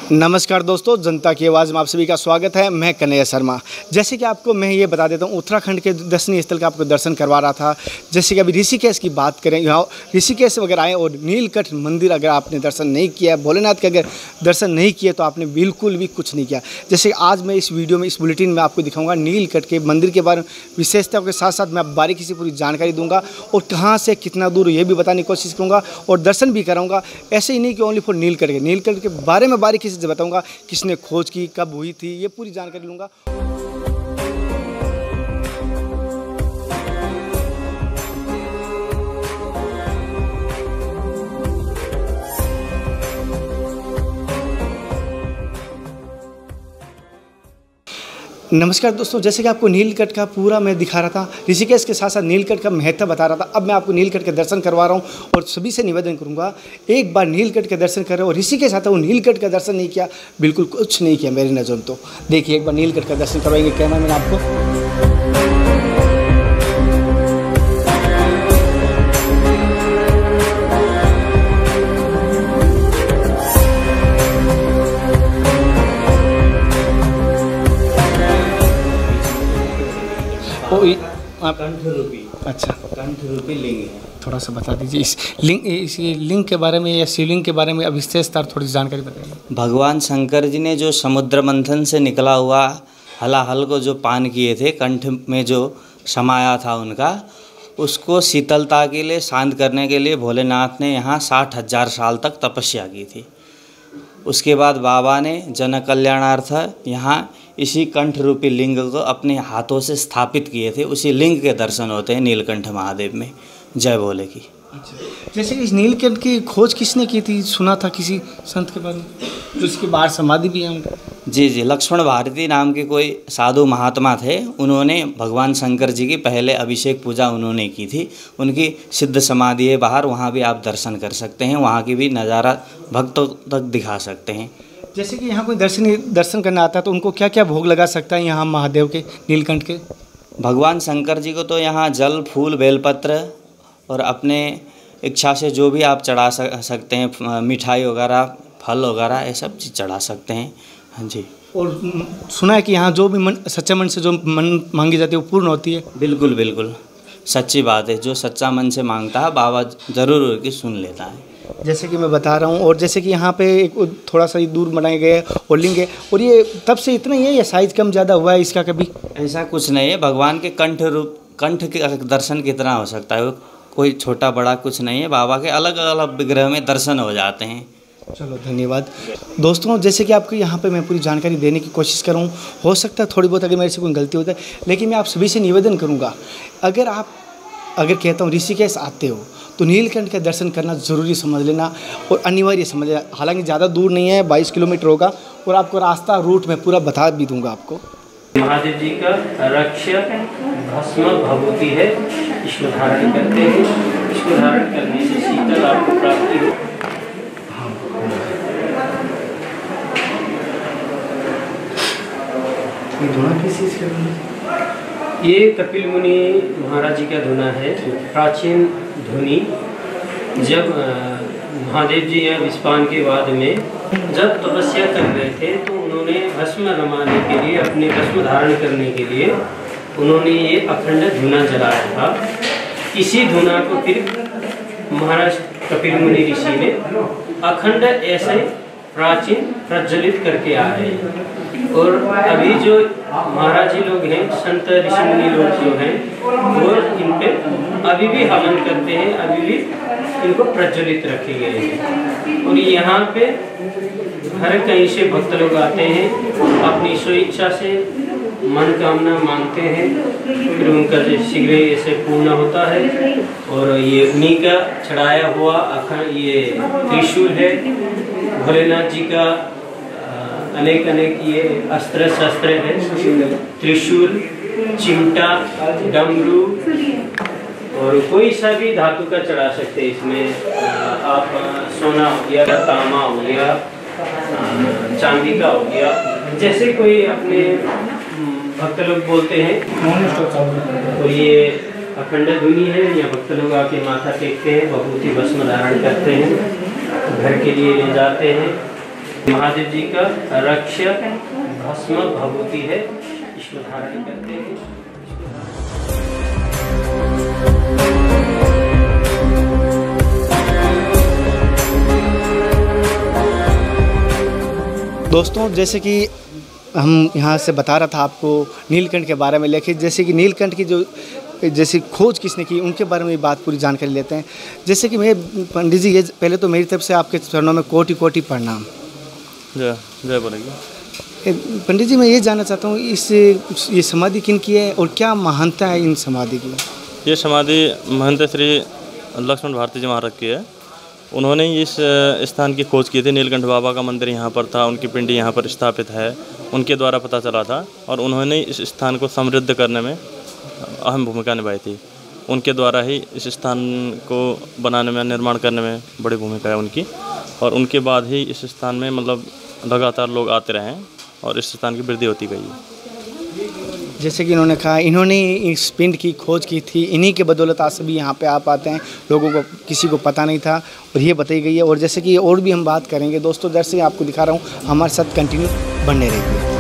नमस्कार दोस्तों, जनता की आवाज़ में आप सभी का स्वागत है। मैं कन्हैया शर्मा। जैसे कि आपको मैं ये बता देता हूँ, उत्तराखंड के दर्शनीय स्थल का आपको दर्शन करवा रहा था। जैसे कि अभी ऋषिकेश की बात करें, यहाँ ऋषिकेश वगैरह आए और नीलकंठ मंदिर अगर आपने दर्शन नहीं किया, भोलेनाथ के अगर दर्शन नहीं किए तो आपने बिल्कुल भी कुछ नहीं किया। जैसे आज मैं इस वीडियो में, इस बुलेटिन में आपको दिखाऊंगा नीलकंठ के मंदिर के बारे में विशेषताओं के साथ साथ मैं बारीकी से पूरी जानकारी दूंगा और कहाँ से कितना दूर ये भी बताने की कोशिश करूँगा और दर्शन भी कराऊँगा। ऐसे ही नहीं कि ओनली फॉर नीलकंठ के बारे में बारीकी से बताऊँगा, किसने खोज की, कब हुई थी, ये पूरी जानकारी लूँगा। नमस्कार दोस्तों, जैसे कि आपको नीलकंठ का पूरा मैं दिखा रहा था, ऋषिकेश के साथ साथ नीलकंठ का महत्व बता रहा था। अब मैं आपको नीलकंठ के दर्शन करवा रहा हूँ और सभी से निवेदन करूँगा, एक बार नीलकंठ के दर्शन करें। और ऋषिकेश आता हूँ, नीलकंठ का दर्शन नहीं किया, बिल्कुल कुछ नहीं किया मेरी नज़र। तो देखिए, एक बार नीलकंठ का दर्शन करवाएंगे कैमरा मैन आपको। आप अच्छा, कंठ रूपी लिंग है। थोड़ा सा बता दीजिए इस लिंग के बारे में या शिवलिंग के बारे में विशेषतर थोड़ी जानकारी बताइए। भगवान शंकर जी ने जो समुद्र मंथन से निकला हुआ हलाहल को जो पान किए थे, कंठ में जो समाया था उनका, उसको शीतलता के लिए, शांत करने के लिए भोलेनाथ ने यहाँ 60,000 साल तक तपस्या की थी। उसके बाद बाबा ने जन कल्याणार्थ यहाँ इसी कंठ रूपी लिंग को अपने हाथों से स्थापित किए थे। उसी लिंग के दर्शन होते हैं नीलकंठ महादेव में। जय भोले की। अच्छा, जैसे कि इस नीलकंठ की खोज किसने की थी? सुना था किसी संत के बारे में, जो इसके बाहर समाधि भी है उनका। जी, लक्ष्मण भारती नाम के कोई साधु महात्मा थे। उन्होंने भगवान शंकर जी की पहले अभिषेक पूजा उन्होंने की थी। उनकी सिद्ध समाधि है बाहर, वहाँ भी आप दर्शन कर सकते हैं। वहाँ की भी नज़ारा भक्तों तक दिखा सकते हैं। जैसे कि यहाँ कोई दर्शन करना आता है तो उनको क्या क्या भोग लगा सकता है यहाँ महादेव के, नीलकंठ के? भगवान शंकर जी को तो यहाँ जल, फूल, बेलपत्र और अपने इच्छा से जो भी आप चढ़ा सकते हैं, मिठाई वगैरह, फल वगैरह, ये सब चीज़ चढ़ा सकते हैं। हाँ जी। और सुना है कि यहाँ जो भी सच्चे मन से जो मन मांगी जाती है वो पूर्ण होती है। बिल्कुल बिल्कुल सच्ची बात है। जो सच्चा मन से मांगता है बाबा ज़रूर उसकी सुन लेता है। जैसे कि मैं बता रहा हूँ। और जैसे कि यहाँ पे एक थोड़ा सा दूर बनाए गए और लिंग है, और ये तब से इतना ही है या साइज़ कम ज़्यादा हुआ है इसका कभी? ऐसा कुछ नहीं है। भगवान के कंठ के दर्शन कितना हो सकता है, कोई छोटा बड़ा कुछ नहीं है। बाबा के अलग अलग विग्रह में दर्शन हो जाते हैं। चलो धन्यवाद दोस्तों। जैसे कि आपको यहाँ पे मैं पूरी जानकारी देने की कोशिश कर रहा हूँ, हो सकता है थोड़ी बहुत अगर मेरे से कोई गलती होता है, लेकिन मैं आप सभी से निवेदन करूँगा, अगर कहता हूँ ऋषिकेश आते हो तो नीलकंठ का दर्शन करना ज़रूरी समझ लेना और अनिवार्य समझ लेना। हालांकि ज़्यादा दूर नहीं है, 22 किलोमीटर होगा, और आपको रास्ता रूट में पूरा बता भी दूंगा आपको। महादेव जी का रक्षक भस्म भभूति है, इसको धारण करते हैं। इसको धारण करने से शीतल आपको प्राप्ति हो। ये कपिल मुनि महाराज जी का धुना है, प्राचीन धुनी। जब महादेव जी यहाँ विस्पान के बाद में जब तपस्या कर रहे थे तो उन्होंने भस्म रमाने के लिए, अपने भस्म धारण करने के लिए उन्होंने ये अखंड धुना जलाया था। इसी धुना को फिर महाराज कपिल मुनि ऋषि ने अखंड ऐसे प्राचीन प्रज्वलित करके आ रहे हैं। और अभी जो महाराज जी लोग हैं, संत ऋषि मुनि लोग जो हैं, वो इन पे अभी भी हवन करते हैं, अभी भी इनको प्रज्वलित रखे गए हैं। और यहाँ पे हर कहीं से भक्त लोग आते हैं, अपनी स्वेच्छा से मनोकामना मांगते हैं, फिर उनका शीघ्र ऐसे पूर्ण होता है। और ये उन्हीं का चढ़ाया हुआ अखंड ये त्रिशूल है। भोलेनाथ जी का अनेक अनेक ये अस्त्र शस्त्र है, त्रिशूल, चिमटा, डमरू, और कोई सा भी धातु का चढ़ा सकते हैं। इसमें आप सोना हो गया, तांबा हो गया, चांदी का हो गया, जैसे कोई अपने भक्त लोग बोलते हैं। तो ये अखंड धुनी है, या भक्त लोग आके माथा टेकते हैं, भभूति भस्म धारण करते हैं, घर के लिए ले जाते हैं। महादेव जी का रक्षक भस्म भभूति है, इसको धारण करते हैं। दोस्तों, जैसे कि हम यहाँ से बता रहा था आपको नीलकंठ के बारे में, लेकिन जैसे कि नीलकंठ की जो जैसे खोज किसने की उनके बारे में बात पूरी जानकारी लेते हैं। जैसे कि मैं पंडित जी, ये पहले तो मेरी तरफ से आपके चरणों में कोटि कोटि प्रणाम। जय जय बोलेंगे। पंडित जी, मैं ये जानना चाहता हूँ ये समाधि किन की है और क्या महानता है इन समाधि की? ये समाधि महंत श्री लक्ष्मण भारती जी महाराज की है। उन्होंने इस स्थान की खोज की थी। नीलकंठ बाबा का मंदिर यहाँ पर था, उनकी पिंडी यहाँ पर स्थापित है, उनके द्वारा पता चला था। और उन्होंने इस स्थान को समृद्ध करने में अहम भूमिका निभाई थी। उनके द्वारा ही इस स्थान को बनाने में, निर्माण करने में बड़ी भूमिका है उनकी। और उनके बाद ही इस स्थान में मतलब लगातार लोग आते रहे हैं और इस स्थान की वृद्धि होती गई है। जैसे कि इन्होंने कहा, इन्होंने इस पिंड की खोज की थी, इन्हीं के बदौलत आज सभी यहाँ पे आ पाते हैं। लोगों को किसी को पता नहीं था और ये बताई गई है। और जैसे कि और भी हम बात करेंगे दोस्तों, जैसे आपको दिखा रहा हूँ, हमारे साथ कंटिन्यू बनने रहिए।